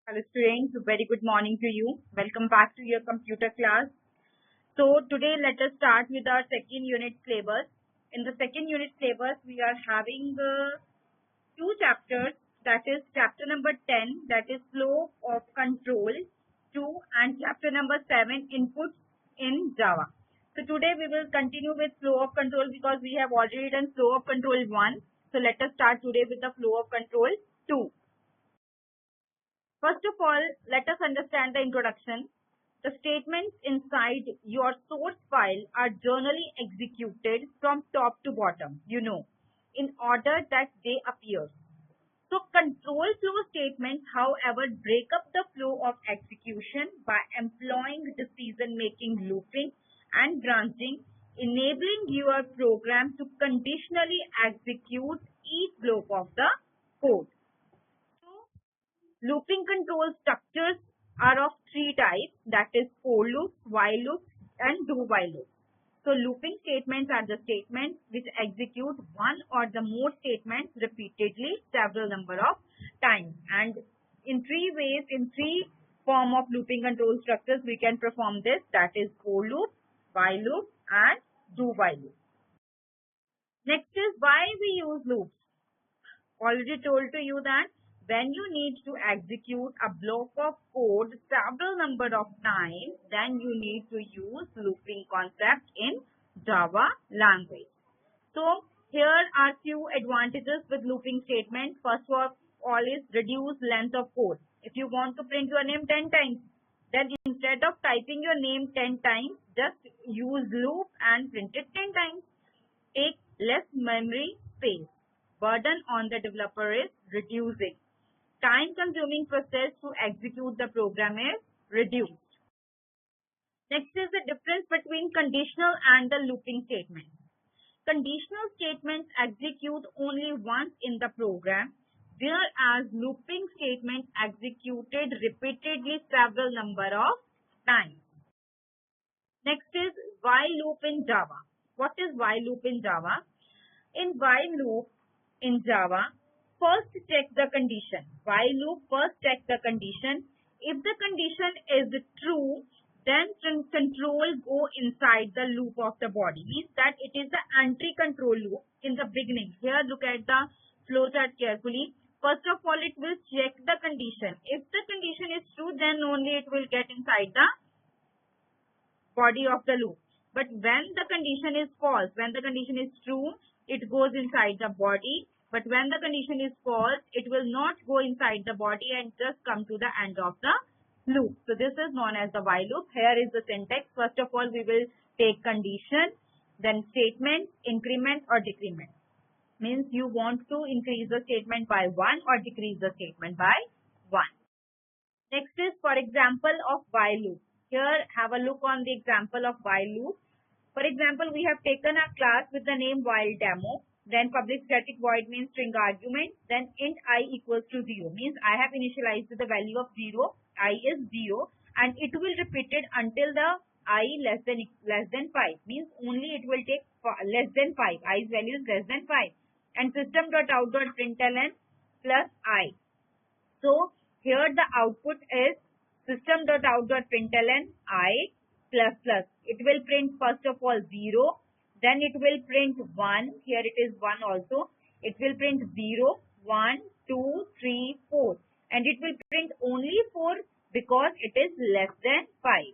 Hello students, very good morning to you. Welcome back to your computer class. So today let us start with our second unit syllabus. In the second unit syllabus, we are having two chapters, that is chapter number 10, that is flow of control 2, and chapter number 7, inputs in Java. So today we will continue with flow of control because we have already done flow of control 1. So let us start today with the flow of control 2. First of all, let us understand the introduction. The statements inside your source file are generally executed from top to bottom, in order that they appear. So control flow statements, however, break up the flow of execution by employing decision-making looping and branching, enabling your program to conditionally execute each block of the code. Looping control structures are of three types, that is for loop, while loop, and do while loop. So looping statements are the statements which execute one or the more statements repeatedly several number of times. And in three form of looping control structures we can perform this, that is for loop, while loop, and do while loop. Next is why we use loops. Already told to you that when you need to execute a block of code several number of times, then you need to use looping concept in Java language. So here are few advantages with looping statements. First of all is reduce length of code. If you want to print your name 10 times, then instead of typing your name 10 times, just use loop and print it 10 times. Take less memory space. Burden on the developer is reducing. Time-consuming process to execute the program is reduced. Next is the difference between conditional and the looping statement. Conditional statements execute only once in the program, whereas looping statements executed repeatedly several number of times. Next is while loop in Java. What is while loop in Java? In while loop in Java, first check the condition. While loop, first check the condition. If the condition is true, then control go inside the loop of the body. Means that it is the entry control loop in the beginning. Here look at the flowchart carefully. First of all, it will check the condition. If the condition is true, then only it will get inside the body of the loop. But when the condition is false, when the condition is true, it goes inside the body. But when the condition is false, it will not go inside the body and just come to the end of the loop. So this is known as the while loop. Here is the syntax. First of all, we will take condition, then statement, increment or decrement. Means you want to increase the statement by 1 or decrease the statement by 1. Next is for example of while loop. Here have a look on the example of while loop. For example, we have taken a class with the name while demo. Then public static void means string argument. Then int I equals to 0 means I have initialized the value of 0. I is 0 and it will repeat it until the I less than 5 means only it will take less than 5. I's value is less than 5 and system.out.println plus I. So here the output is system.out.println I plus plus. It will print first of all 0. Then it will print 1. Here it is 1 also. It will print 0, 1, 2, 3, 4. And it will print only 4 because it is less than 5.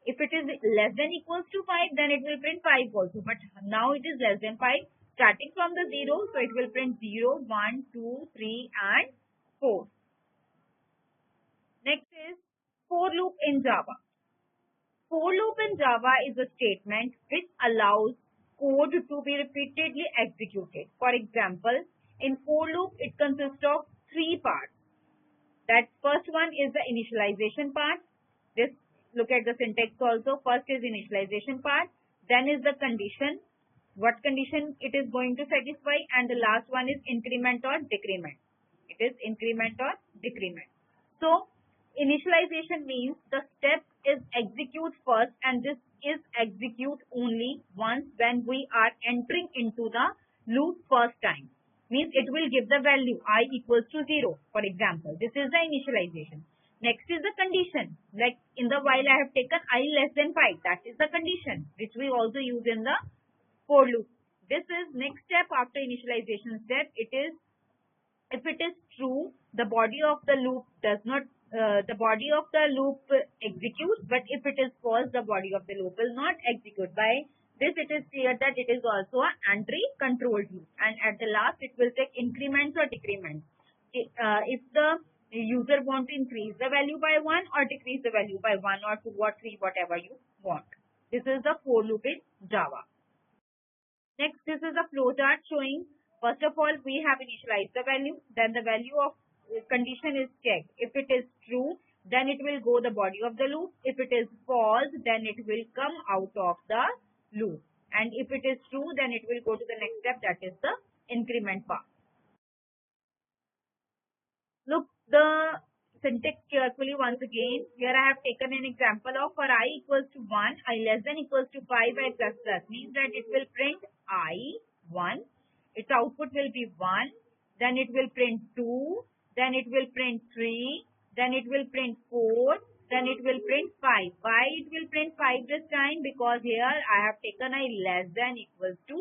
If it is less than equals to 5, then it will print 5 also. But now it is less than 5. Starting from the 0, so it will print 0, 1, 2, 3 and 4. Next is for loop in Java. For loop in Java is a statement which allows code to be repeatedly executed. For example, in for loop, it consists of 3 parts. That first one is the initialization part. This look at the syntax also. First is initialization part. Then is the condition. What condition it is going to satisfy. And the last one is increment or decrement. It is increment or decrement. So, initialization means the step is execute first and this is execute only once when we are entering into the loop first time. means it will give the value I equals to 0. For example, this is the initialization. Next is the condition. Like in the while I have taken I less than 5. That is the condition which we also use in the for loop. This is next step after initialization step. It is if it is true, the body of the loop does not the body of the loop executes, but if it is false, the body of the loop will not execute. By this, it is clear that it is also an entry controlled loop, and at the last, it will take increments or decrements. If the user want to increase the value by 1 or decrease the value by 1 or 2 or 3, whatever you want. This is the for loop in Java. Next, this is a flowchart showing, first of all, we have initialized the value, then the value of condition is checked. If it is true, then it will go the body of the loop. If it is false, then it will come out of the loop. And if it is true, then it will go to the next step, that is the increment part. Look the syntax carefully once again. Here I have taken an example of for I equals to 1, I less than equals to 5, I plus plus means that it will print I 1. Its output will be 1. Then it will print 2. Then it will print 3. Then it will print 4. Then it will print 5. Why it will print 5 this time? Because here I have taken I less than equals to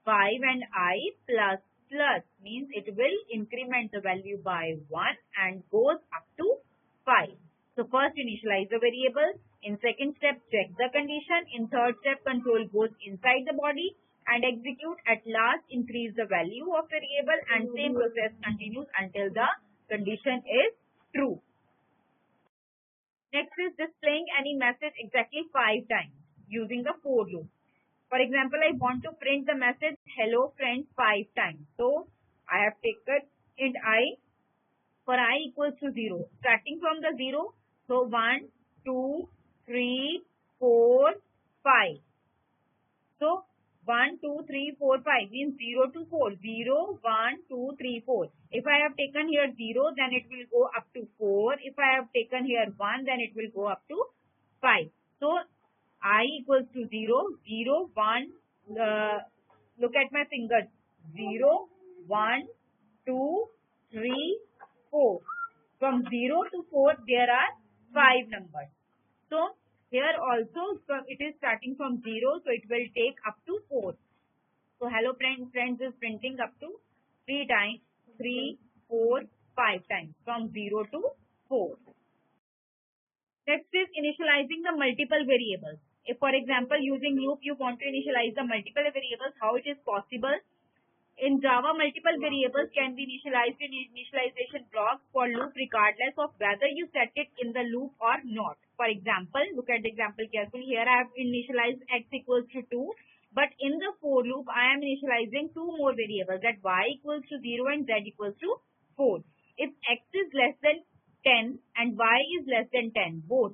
5 and I plus plus means it will increment the value by 1 and goes up to 5. So first initialize the variable. In second step check the condition. In third step control goes inside the body and execute. At last increase the value of variable and same process continues until the condition is true. Next is displaying any message exactly 5 times using the for loop. For example, I want to print the message hello friends 5 times. So I have taken int I for I equals to 0. Starting from the 0. So 1, 2, 3, 4, 5. So 1, 2, 3, 4, 5 means 0 to 4. 0, 1, 2, 3, 4. If I have taken here 0, then it will go up to 4. If I have taken here 1, then it will go up to 5. So I equals to 0, 0, 1, look at my fingers, 0, 1, 2, 3, 4. From 0 to 4, there are 5 numbers. So, here also, it is starting from 0, so it will take up to 4. So, hello friends is printing up to 3 times, 3, 4, 5 times, from 0 to 4. Next is initializing the multiple variables. If, for example, using loop, you want to initialize the multiple variables, how it is possible? In Java, multiple variables can be initialized in initialization blocks for loop regardless of whether you set it in the loop or not. For example, look at the example carefully. Here I have initialized x equals to 2, but in the for loop, I am initializing 2 more variables, that y equals to 0 and z equals to 4. If x is less than 10 and y is less than 10, both,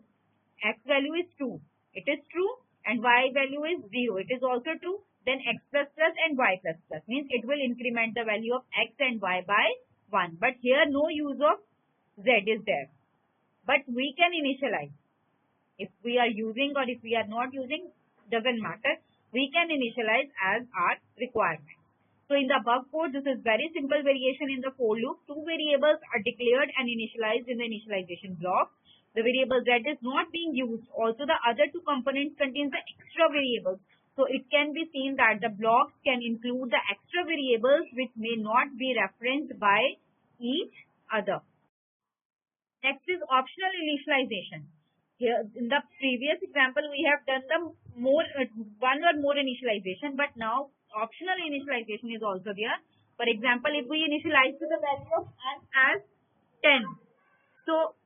x value is 2. It is true, and y value is 0. It is also true. Then x plus plus and y plus plus means it will increment the value of x and y by 1. But here no use of z is there. But we can initialize. If we are using or if we are not using, doesn't matter. We can initialize as our requirement. So in the above code, this is very simple variation in the for loop. 2 variables are declared and initialized in the initialization block. The variable z is not being used. Also, the other 2 components contain the extra variables. So, it can be seen that the blocks can include the extra variables which may not be referenced by each other. Next is optional initialization. Here, in the previous example, we have done the one or more initialization, but now optional initialization is also there. For example, if we initialize to the value of n as 10, so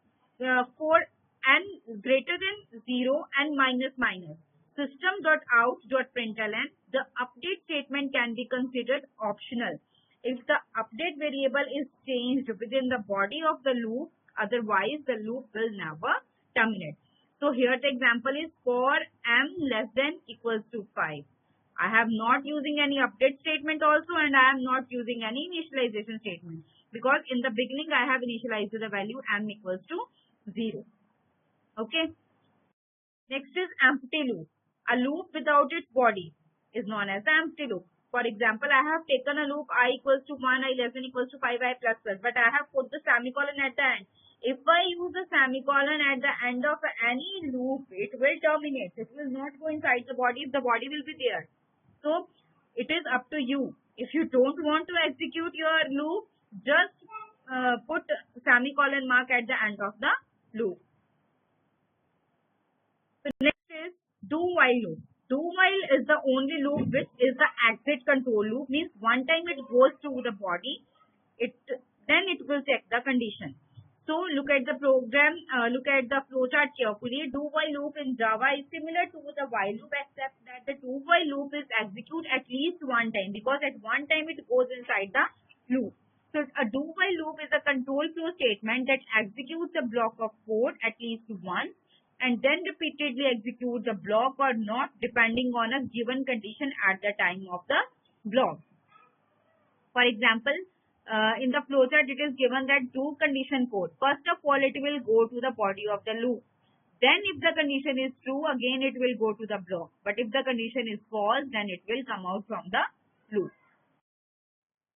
for n greater than 0 and minus minus, system.out.println, the update statement can be considered optional if the update variable is changed within the body of the loop. Otherwise, the loop will never terminate. So here the example is for m less than equals to 5. I have not using any update statement also, and I am not using any initialization statement because in the beginning I have initialized the value m equals to 0. Okay. Next is empty loop. A loop without its body is known as the empty loop. For example, I have taken a loop I equals to 1, I less than equals to 5, I plus plus, but I have put the semicolon at the end. If I use a semicolon at the end of any loop, it will terminate. It will not go inside the body if the body will be there. So it is up to you. If you don't want to execute your loop, just put semicolon mark at the end of the loop. So next is do while loop. Do while is the only loop which is the exit control loop. Means one time it goes through the body, then it will check the condition. So look at the program, look at the flowchart carefully. Do while loop in Java is similar to the while loop, except that the do while loop is executed at least one time, because at one time it goes inside the loop. So a do while loop is a control flow statement that executes a block of code at least once and then repeatedly execute the block or not depending on a given condition at the time of the block. For example, in the flowchart it is given that do condition code. First of all, it will go to the body of the loop. Then if the condition is true, again it will go to the block. But if the condition is false, then it will come out from the loop.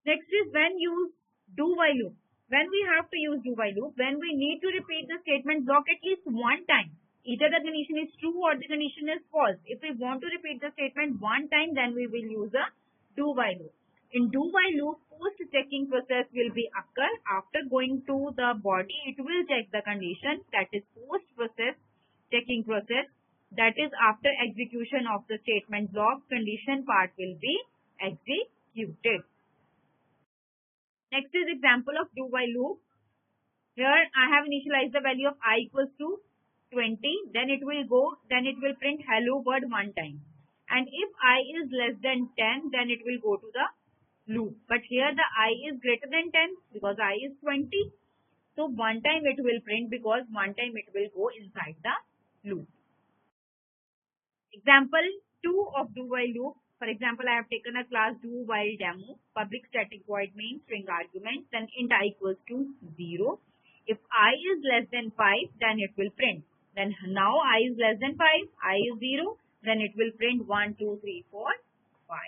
Next is when use do while loop. When we have to use do while loop, when we need to repeat the statement block at least one time. Either the condition is true or the condition is false. If we want to repeat the statement one time, then we will use a do while loop. In do while loop, post checking process will be occur after going to the body. It will check the condition, that is post process checking process, that is after execution of the statement block, condition part will be executed. Next is example of do while loop. Here I have initialized the value of I equals to 20, then it will print hello world one time. And if I is less than 10, then it will go to the loop. But here the I is greater than 10 because I is 20. So one time it will print because one time it will go inside the loop. Example 2 of do while loop. For example, I have taken a class do while demo, public static void main string argument, then int I equals to 0. If I is less than 5, then it will print. Then now I is less than 5, I is 0, then it will print 1, 2, 3, 4, 5.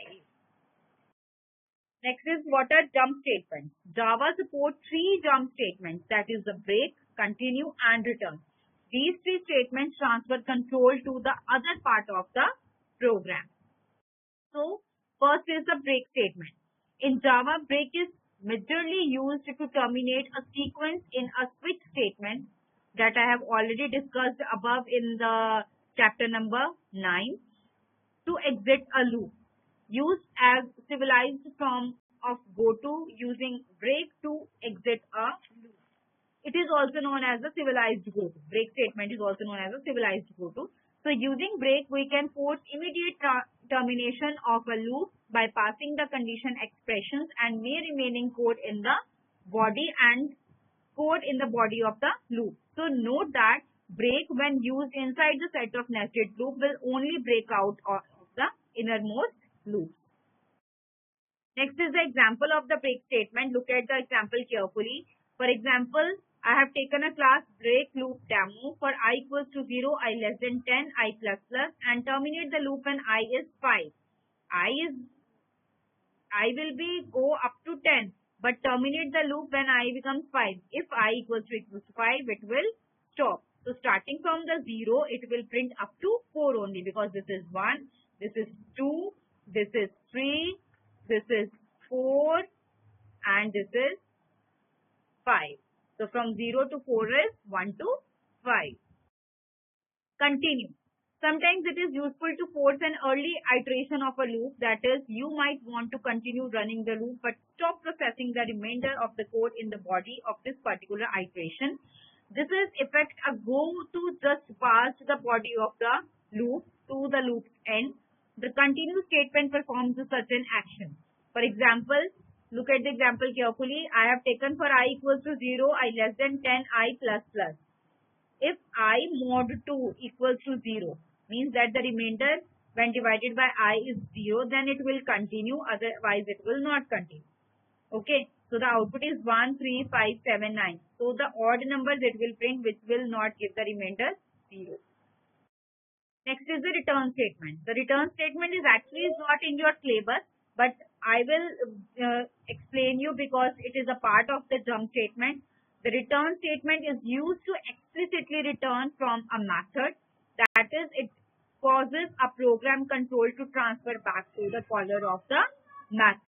Next is what are jump statements. Java supports 3 jump statements, that is the break, continue and return. These 3 statements transfer control to the other part of the program. So first is the break statement. In Java, break is majorly used to terminate a sequence in a switch statement that I have already discussed above in the chapter number 9 to exit a loop. Used as civilized form of goto using break to exit a loop. It is also known as a civilized goto. Break statement is also known as a civilized goto. So using break, we can force immediate termination of a loop by passing the condition expressions and may remaining code in the body and code in the body of the loop. So note that break when used inside the set of nested loop will only break out of the innermost loop. Next is the example of the break statement. Look at the example carefully. For example, I have taken a class break loop demo for I equals to 0, I less than 10, I plus plus and terminate the loop when I is 5. I will be go up to 10 but terminate the loop when I becomes 5. If I equals to 5, it will stop. So starting from the 0, it will print up to 4 only because this is 1, this is 2, this is 3, this is 4 and this is 5. So from 0 to 4 is 1 to 5. Continue. Sometimes it is useful to force an early iteration of a loop, that is, you might want to continue running the loop but stop processing the remainder of the code in the body of this particular iteration. This is effect a go to just pass the body of the loop to the loop's end. The continue statement performs such an action. For example, look at the example carefully. I have taken for I equals to 0, I less than 10, I plus plus. If I mod 2 equals to 0, means that the remainder when divided by I is 0, then it will continue, otherwise it will not continue. Okay, so the output is 1, 3, 5, 7, 9. So the odd numbers it will print which will not give the remainder 0. Next is the return statement. The return statement is actually not in your syllabus, but I will explain you because it is a part of the jump statement. The return statement is used to explicitly return from a method. That is, it causes a program control to transfer back to the caller of the method.